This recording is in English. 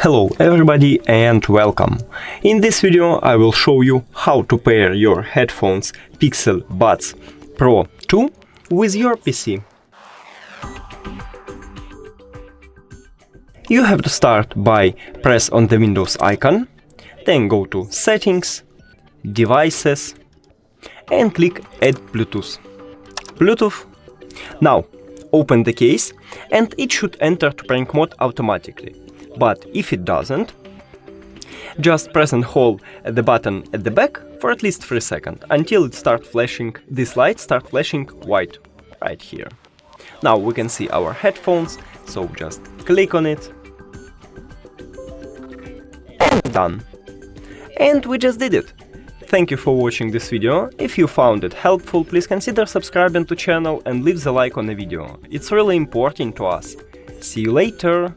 Hello everybody and welcome! In this video I will show you how to pair your headphones Pixel Buds Pro 2 with your PC. You have to start by press on the Windows icon, then go to Settings, Devices and click Add Bluetooth. Now open the case and it should enter to prank mode automatically. But if it doesn't, just press and hold the button at the back for at least 3 seconds until it starts flashing, this light starts flashing white right here. Now we can see our headphones, so just click on it and done. And we just did it. Thank you for watching this video. If you found it helpful, please consider subscribing to the channel and leave the like on the video. It's really important to us. See you later!